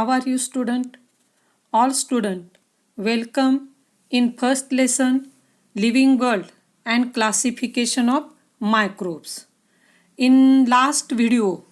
How are you, student? All student, welcome in first lesson Living World and Classification of Microbes. In last video,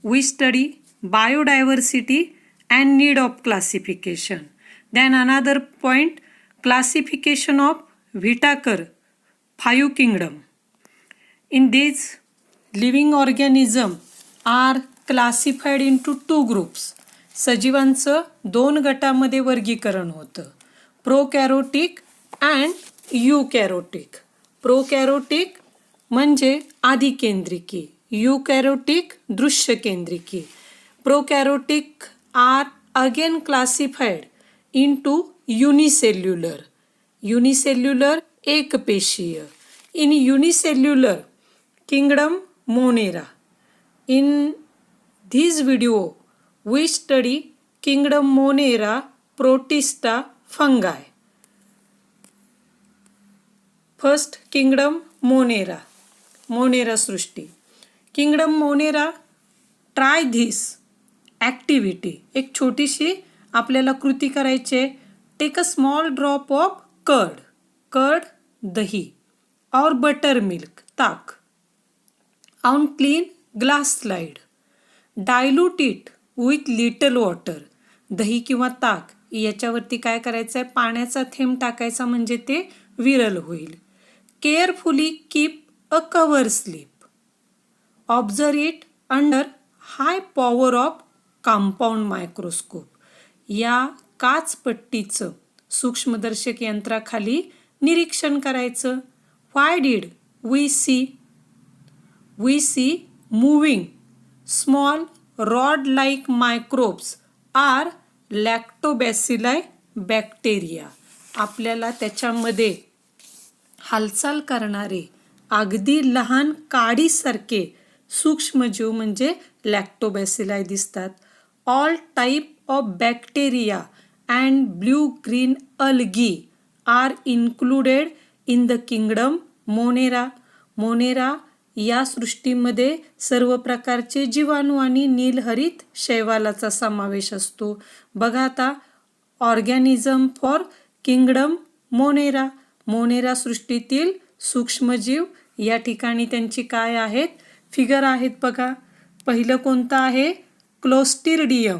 we study biodiversity and need of classification. Then another point, classification of Whitaker, 5 kingdom. In these, living organisms are classified into 2 groups. सजीवांचं 2 गटामध्ये वर्गीकरण होतं, प्रोकॅरोटिक and eukaryotic. Prokaryotic म्हणजे आदिकेंद्रिकी, eukaryotic दृश्यकेंद्रिकी. Prokaryotic are again classified into unicellular. Unicellular एकपेशीय. In unicellular kingdom Monera. In this video, we study kingdom Monera, Protista, fungi. First kingdom Monera. Monera सृष्टी. Kingdom Monera, try this activity. एक छोटीशी आपल्याला कृती करायची आहे. Take a small drop of curd. Curd, दही और buttermilk, ताक. On clean glass slide. Dilute it with little water. दही किंवा ताक याच्यावरती काय करायचं आहे, पाण्याचा थेंब टाकायचा म्हणजे ते विरल होईल. Carefully keep a cover slip. Observe it under high power of compound microscope. या काचपट्टीचं सूक्ष्मदर्शक यंत्राखाली निरीक्षण करायचं. Why did we see? We see moving small rod-like microbes are lactobacilli bacteria. आपल्याला त्याच्यामध्ये हालचाल करणारे अगदी लहान काडीसारखे सूक्ष्मजीव म्हणजे लॅक्टोबॅसिलाई दिसतात. All type of bacteria and blue green algae are included in the kingdom Monera. Monera या सृष्टीमध्ये सर्व प्रकारचे जीवाणू आणि नीलहरित शैवालाचा समावेश असतो. बघा आता, organism for kingdom Monera. Monera सृष्टीतील सूक्ष्मजीव या ठिकाणी त्यांची काय आहेत, फिगर आहेत बघा. पहिलं कोणतं आहे, Clostridium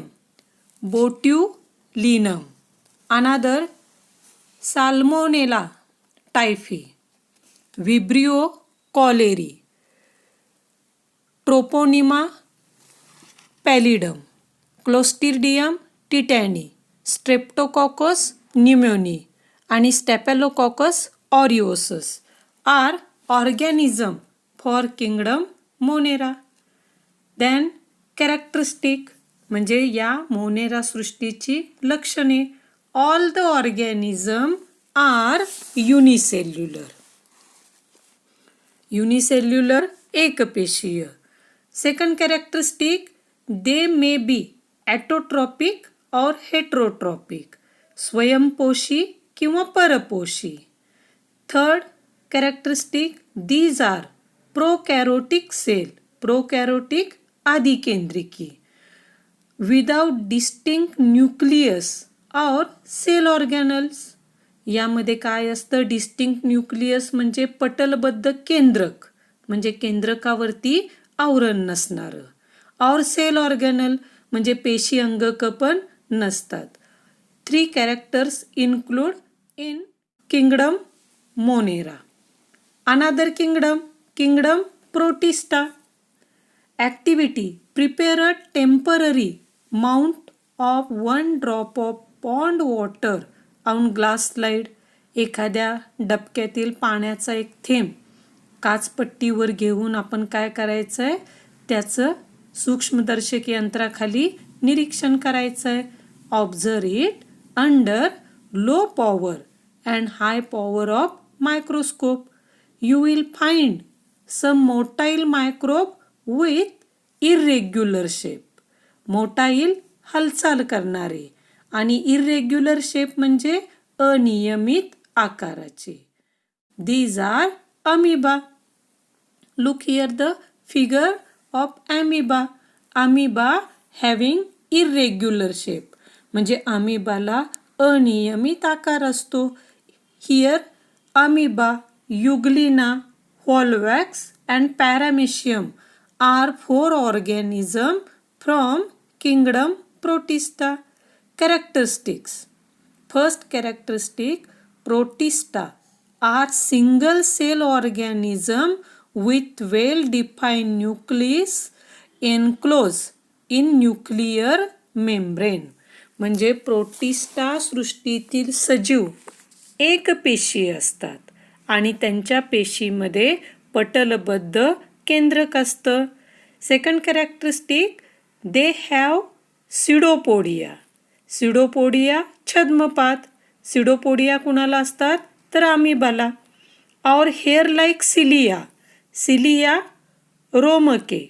botulinum. Another Salmonella typhi, Vibrio cholerae, Treponema pallidum, Clostridium tetani, Streptococcus pneumoniae आणि Staphylococcus aureus are organism for kingdom Monera. Then characteristic म्हणजे या मोनेरा सृष्टीची लक्षणे. All the organism are unicellular. Unicellular एकपेशीय. Second characteristic, they may be autotrophic or heterotropic, स्वयंपोषी किंवा परपोषी. Third characteristic, these are prokaryotic cell, prokaryotic आदिकेंद्रिकी, without distinct nucleus or cell organelles. यामध्ये काय असतं, डिस्टिंक्ट न्यूक्लियस म्हणजे पटलबद्ध केंद्रक म्हणजे केंद्रकावरती आवरण नसणारं. और सेल ऑर्गॅनल म्हणजे पेशी अंगक पण नसतात. 3 characters include in kingdom Monera. Another kingdom, kingdom Protista. Activity, prepare a temporary mount of 1 drop of pond water on glass slide. एखाद्या डबक्यातील पाण्याचा एक थेंब काचपट्टीवर घेऊन आपण काय करायचं आहे, त्याचं सूक्ष्मदर्शक यंत्राखाली निरीक्षण करायचं आहे. Observe it under low power and high power of microscope. You will find some motile microbe with irregular shape. Motile हालचाल करणारे आणि इरेग्युलर शेप म्हणजे अनियमित आकाराचे. These are amoeba. Look here the figure of amoeba. Amoeba having irregular shape. म्हणजे अमिबाला अनियमित आकार असतो. Here amoeba, euglena, volvox and paramecium are 4 organism from kingdom Protista. Characteristics. First characteristic, protista are single cell organism with well defined nucleus enclosed in nuclear membrane. म्हणजे protista सृष्टीतील सजीव एकपेशीय असतात आणि त्यांच्या पेशीमध्ये पटलबद्ध केंद्रक असतं. Second characteristic, they have pseudopodia. Pseudopodia छद्मपात. सिडोपोडिया कुणाला असतात तर अमिबाला. Or hair like cilia. Cilia रोमके.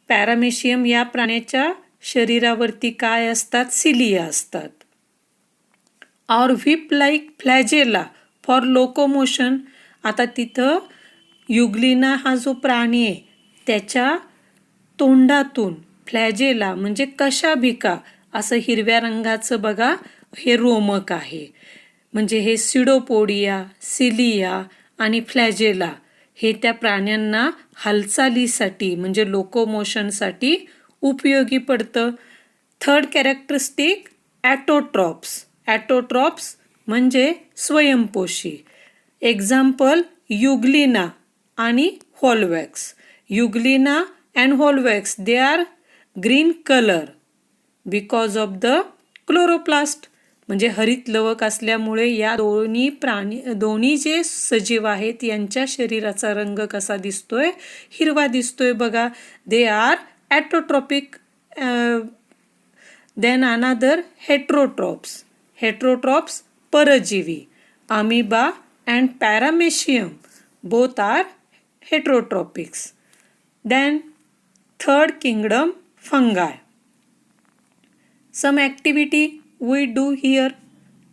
पॅरामेशियम या प्राण्याच्या शरीरावरती काय असतात? सिलिया असतात. Or whip like flagella for locomotion. आता तिथं युग्लिना हा जो प्राणी आहे त्याच्या तोंडातून फ्लॅजेला म्हणजे कशाभिका असं हिरव्या रंगाचं बघा हे रोमक आहे. म्हणजे हे सिडोपोडिया, सिलिया आणि फ्लॅजेला हे त्या प्राण्यांना हालचालीसाठी म्हणजे लोकोमोशनसाठी उपयोगी पडतं. Third characteristic, ॲटोट्रॉप्स. ॲटोट्रॉप्स म्हणजे स्वयंपोषी. एक्झाम्पल युग्लिना आणि volvox. Euglena and volvox they are green colour because of the chloroplast. म्हणजे हरित लवक असल्यामुळे या दोन्ही जे सजीव आहेत यांच्या शरीराचा रंग कसा दिसतोय? हिरवा दिसतोय बघा. They are autotrophic. Then another heterotrophs. Heterotrophs परजीवी. Amoeba and paramecium both are heterotrophics. Then third kingdom, fungi. Some activity we do here.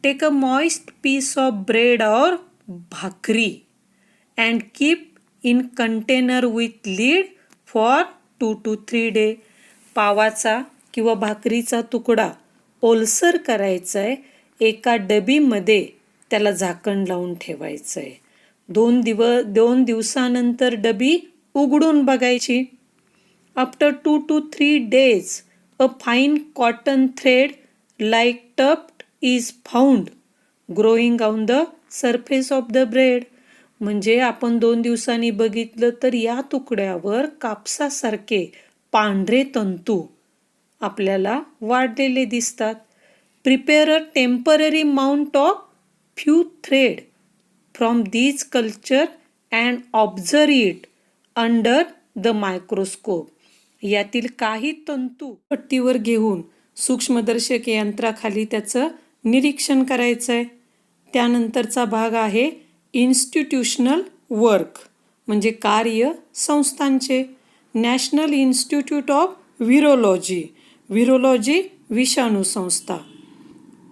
Take a moist piece of bread or bhakri and keep in container with lid for 2 to 3 days. पावाचा किंवा भाकरीचा तुकडा ओलसर करायचा आहे. एका डबीमध्ये त्याला झाकण लावून ठेवायचं आहे. 2 दिवसानंतर डबी उघडून बघायची. After 2 to 3 days a fine cotton thread like tuft is found growing on the surface of the bread. म्हणजे आपण 2 दिवसांनी बघितलं तर या तुकड्यावर कापसासारखे पांढरे तंतू आपल्याला वाढलेले दिसतात. Prepare a temporary mount of few thread from these culture and observe it under the microscope. यातील काही तंतू पट्टीवर घेऊन सूक्ष्मदर्शक यंत्राखाली त्याचं निरीक्षण करायचं आहे. त्यानंतरचा भाग आहे इन्स्टिट्यूशनल वर्क म्हणजे कार्य संस्थांचे. National Institute of Virology. Virology विषाणू संस्था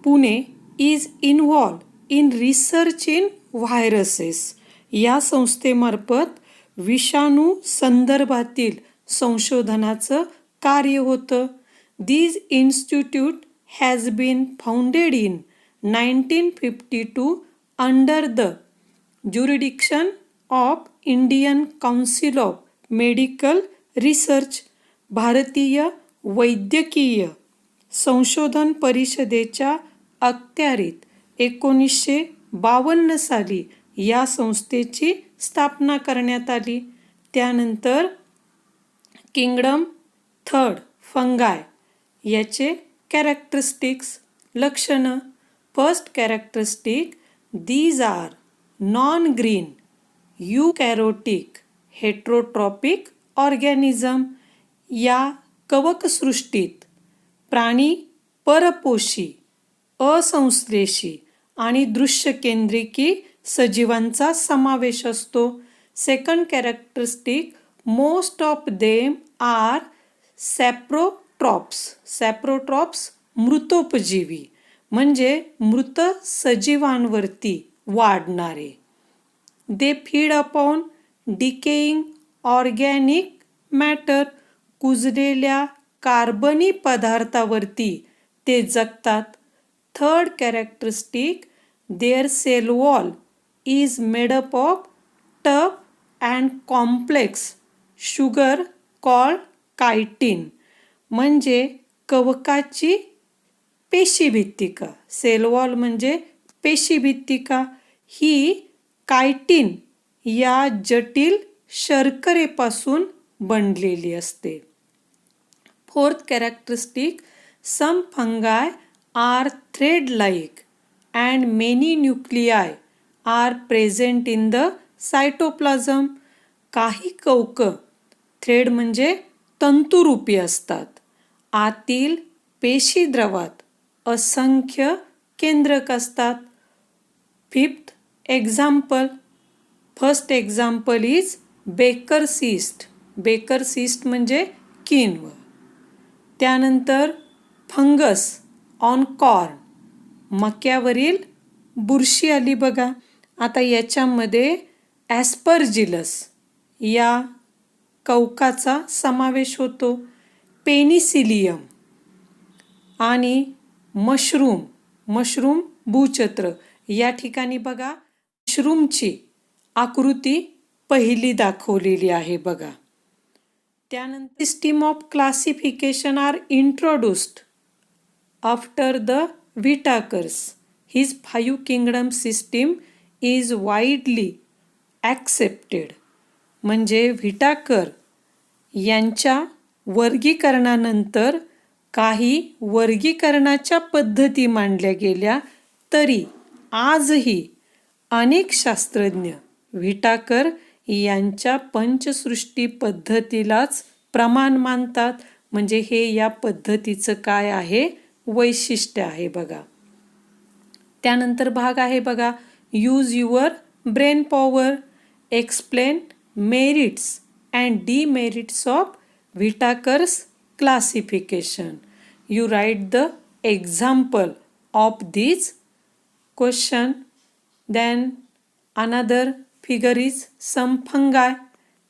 Pune is involve in research in viruses. या संस्थेमार्फत विषाणू संदर्भातील संशोधनाचं कार्य होतं. This institute has been founded in 1952 under the jurisdiction of Indian Council of Medical Research. भारतीय वैद्यकीय संशोधन परिषदेच्या अखत्यारीत 1952 साली या संस्थेची स्थापना करण्यात आली. त्यानंतर किंगडम थर्ड, फंगाय. याचे कॅरेक्टरिस्टिक्स, लक्षणं. First characteristic, these are non green eukaryotic heterotrophic organism. या कवकसृष्टीत प्राणी परपोषी, असंश्लेषी आणि दृश्यकेंद्रिकी सजीवांचा समावेश असतो. Second characteristic, most of them are saprotrophs. Saprotrophs मृतोपजीवी म्हणजे मृत सजीवांवरती वाढणारे. They feed upon decaying organic matter. कुजलेल्या कार्बनी पदार्थावरती ते जगतात. Third characteristic, their cell wall is made up of tough and complex sugar called chitin. म्हणजे कवकाची पेशीभित्तिका, सेल वॉल म्हणजे पेशीभित्तिका, ही कायटिन या जटिल शर्करेपासून बनलेली असते. Fourth characteristic, some fungi are thread like and many nuclei are present in the cytoplasm. काही कवकं थ्रेड म्हणजे तंतुरूपी असतात. आतील पेशीद्रवात असंख्य केंद्रक असतात. Fifth example, first example is baker cyst. Baker cyst म्हणजे किण्व. त्यानंतर फंगस ऑन कॉर्न, मक्यावरील बुरशी आली बघा. आता याच्यामध्ये ॲस्परजिलस या कवकाचा समावेश होतो. पेनिसिलियम आणि मशरूम भूछत्र. या ठिकाणी बघा मशरूमची आकृती पहिली दाखवलेली आहे बघा. त्यानंतर system of classification are introduced after the Whittaker's. His 5 kingdom system is widely accepted. म्हणजे व्हिटाकर यांच्या वर्गीकरणानंतर काही वर्गीकरणाच्या पद्धती मांडल्या गेल्या, तरी आजही अनेक शास्त्रज्ञ व्हिटाकर यांच्या पंचसृष्टी पद्धतीलाच प्रमाण मानतात. म्हणजे हे या पद्धतीचं काय आहे, वैशिष्ट्य आहे बघा. त्यानंतर भाग आहे बघा, use your brain power, explain merits and demerits of Whittaker's classification. You write the example of this question. Then another figure is some fungi.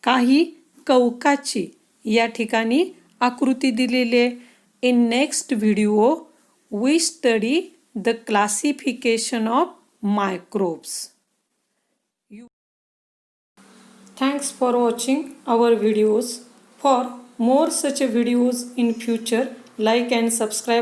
काही कवकाची या ठिकाणी आकृती दिलेली आहे. In next video we study the classification of microbes. Thanks for watching our videos. For more such videos in future, like and subscribe